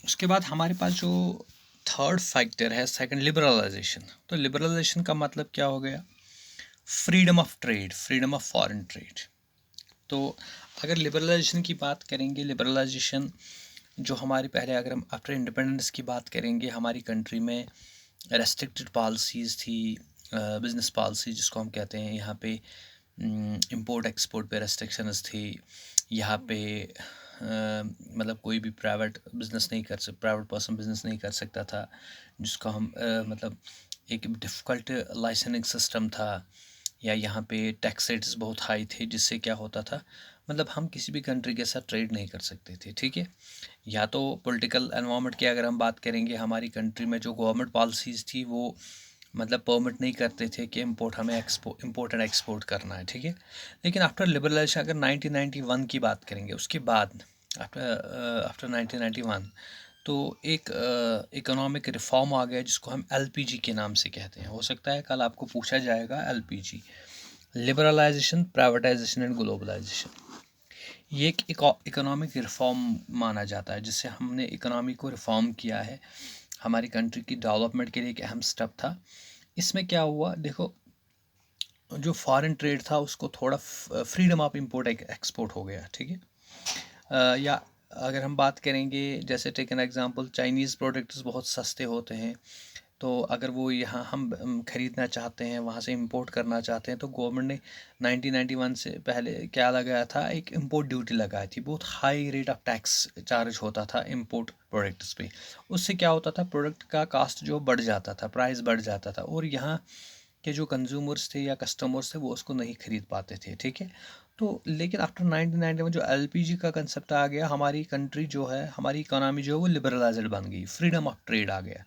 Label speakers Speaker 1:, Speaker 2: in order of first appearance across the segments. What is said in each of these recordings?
Speaker 1: उसके बाद हमारे पास जो थर्ड फैक्टर है सेकंड, लिबरलाइजेशन। तो लिबरलाइजेशन का मतलब क्या हो गया? Freedom of trade, freedom of foreign trade. तो अगर लिबरलाइजेशन की बात करेंगे, लिबरलाइजेशन जो हमारी पहले, अगर हम आफ्टर इंडिपेंडेंस की बात करेंगे, हमारी कंट्री में रेस्ट्रिक्टेड पॉलिसीज़ थी, बिजनेस पॉलिसी जिसको हम कहते हैं। यहाँ पे इंपोर्ट एक्सपोर्ट पे रेस्ट्रिक्शंस थी। यहाँ पे मतलब कोई भी प्राइवेट बिजनेस नहीं कर सकता, प्राइवेट पर्सन बिजनेस नहीं कर सकता था, जिसको हम मतलब एक डिफ़िकल्ट लाइसेंसिंग सिस्टम था। या यहाँ पे टैक्स रेट्स बहुत हाई थे, जिससे क्या होता था, मतलब हम किसी भी कंट्री के साथ ट्रेड नहीं कर सकते थे, ठीक है। या तो पॉलिटिकल एनवायरनमेंट की अगर हम बात करेंगे, हमारी कंट्री में जो गवर्नमेंट पॉलिसीज़ थी वो मतलब परमिट नहीं करते थे कि इंपोर्ट हमें इंपोर्ट एंड एक्सपोर्ट करना है, ठीक है। लेकिन आफ्टर लिबरलाइजेशन अगर 1991 की बात करेंगे, उसके बाद आफ्टर आफ्टर 1991 तो एक इकोनॉमिक रिफॉर्म आ गया जिसको हम एलपीजी के नाम से कहते हैं। हो सकता है कल आपको पूछा जाएगा LPG, liberalisation, privatisation and globalisation. ये एक इकोनॉमिक रिफॉर्म माना जाता है, जिससे हमने इकोनॉमी को रिफॉर्म किया है। हमारी कंट्री की डेवलपमेंट के लिए एक अहम स्टेप था। इसमें क्या हुआ, देखो, जो फॉरेन ट्रेड था उसको थोड़ा फ्रीडम ऑफ इंपोर्ट एक्सपोर्ट हो गया, ठीक है। या अगर हम बात करेंगे, जैसे take an example, Chinese products बहुत सस्ते होते हैं। तो अगर वो यहाँ हम ख़रीदना चाहते हैं, वहाँ से इंपोर्ट करना चाहते हैं, तो गवर्नमेंट ने 1991 से पहले क्या लगाया था, एक इंपोर्ट ड्यूटी लगाई थी। बहुत high rate of tax charge होता था इंपोर्ट प्रोडक्ट्स पे। उससे क्या होता था, प्रोडक्ट का कास्ट जो बढ़ जाता था, प्राइस बढ़ जाता था, और यहाँ के जो कंज्यूमर्स थे या कस्टमर्स थे वो उसको नहीं खरीद पाते थे, ठीक है। तो लेकिन आफ्टर 1991 जो एलपीजी का कंसेप्ट आ गया, हमारी कंट्री जो है, हमारी इकोनॉमी जो है वो लिबरलाइज्ड बन गई, फ्रीडम ऑफ ट्रेड आ गया।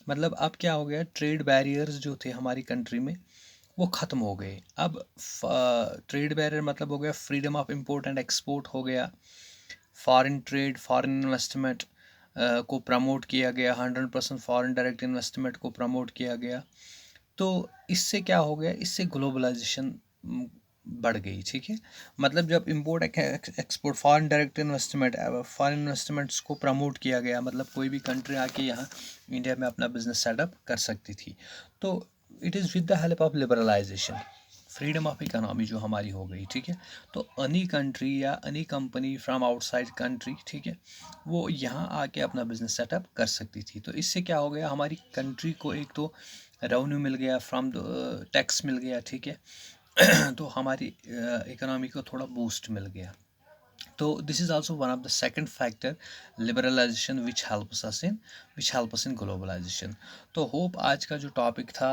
Speaker 1: मतलब अब क्या हो गया, ट्रेड बैरियर्स जो थे हमारी कंट्री में वो ख़त्म हो गए। अब ट्रेड बैरियर मतलब हो गया freedom of import and export हो गया, फॉरेन ट्रेड, फॉरेन इन्वेस्टमेंट को प्रमोट किया गया, 100% फॉरेन डायरेक्ट इन्वेस्टमेंट को प्रमोट किया गया। तो इससे क्या हो गया, इससे ग्लोबलाइजेशन बढ़ गई, ठीक है। मतलब जब import export, foreign direct investment, foreign investments को प्रमोट किया गया, मतलब कोई भी कंट्री आके यहाँ इंडिया में अपना बिजनेस सेटअप कर सकती थी। तो it is with the help of liberalisation, freedom of economy जो हमारी हो गई, ठीक है। तो अनी कंट्री या अनी कंपनी फ्रॉम आउटसाइड कंट्री, ठीक है, वो यहाँ आके अपना बिजनेस सेटअप कर सकती थी। तो इससे क्या हो गया, हमारी कंट्री को एक तो रेवेन्यू मिल गया, फ्रॉम टैक्स मिल गया, ठीक है। तो हमारी इकोनॉमी को थोड़ा बूस्ट मिल गया। तो this is also one of the second factor, liberalisation which help us in globalisation. तो होप आज का जो टॉपिक था,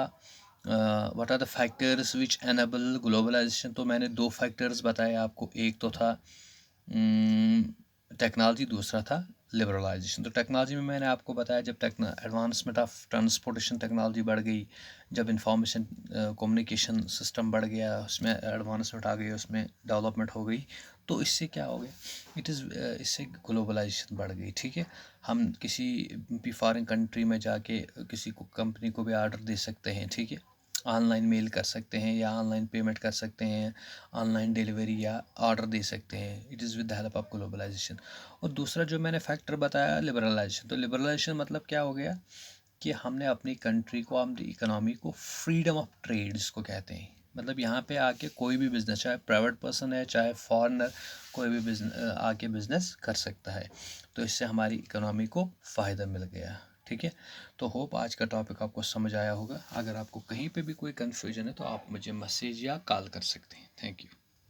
Speaker 1: what are the factors which enable globalisation, तो मैंने दो फैक्टर्स बताए आपको। एक तो था टेक्नोलॉजी, दूसरा था लिबरलाइजेशन। तो टेक्नोलॉजी में मैंने आपको बताया, जब एडवांसमेंट ऑफ ट्रांसपोर्टेशन टेक्नोलॉजी बढ़ गई, जब इंफॉर्मेशन कम्युनिकेशन सिस्टम बढ़ गया, उसमें एडवांसमेंट आ गई, उसमें डेवलपमेंट हो गई, तो इससे क्या हो गया, इससे ग्लोबलाइजेशन बढ़ गई, ठीक है। हम किसी भी फॉरेन कंट्री में जाके किसी को, कंपनी को भी ऑर्डर दे सकते हैं, ठीक है। ऑनलाइन मेल कर सकते हैं या ऑनलाइन पेमेंट कर सकते हैं, ऑनलाइन डिलीवरी या ऑर्डर दे सकते हैं। It is with the help of globalisation. और दूसरा जो मैंने फैक्टर बताया, लिबरलाइजेशन। तो लिबरलाइजेशन मतलब क्या हो गया कि हमने अपनी कंट्री को, अपनी इकोनॉमी को फ्रीडम ऑफ ट्रेड जिसको कहते हैं, मतलब यहाँ पे आके कोई भी बिज़नेस, चाहे प्राइवेट पर्सन है चाहे फॉरेनर, कोई भी बिजनेस आके बिज़नेस कर सकता है। तो इससे हमारी इकोनॉमी को फ़ायदा मिल गया, ठीक है। तो होप आज का टॉपिक आपको समझ आया होगा। अगर आपको कहीं पे भी कोई कन्फ्यूजन है तो आप मुझे मैसेज या कॉल कर सकते हैं। Thank you.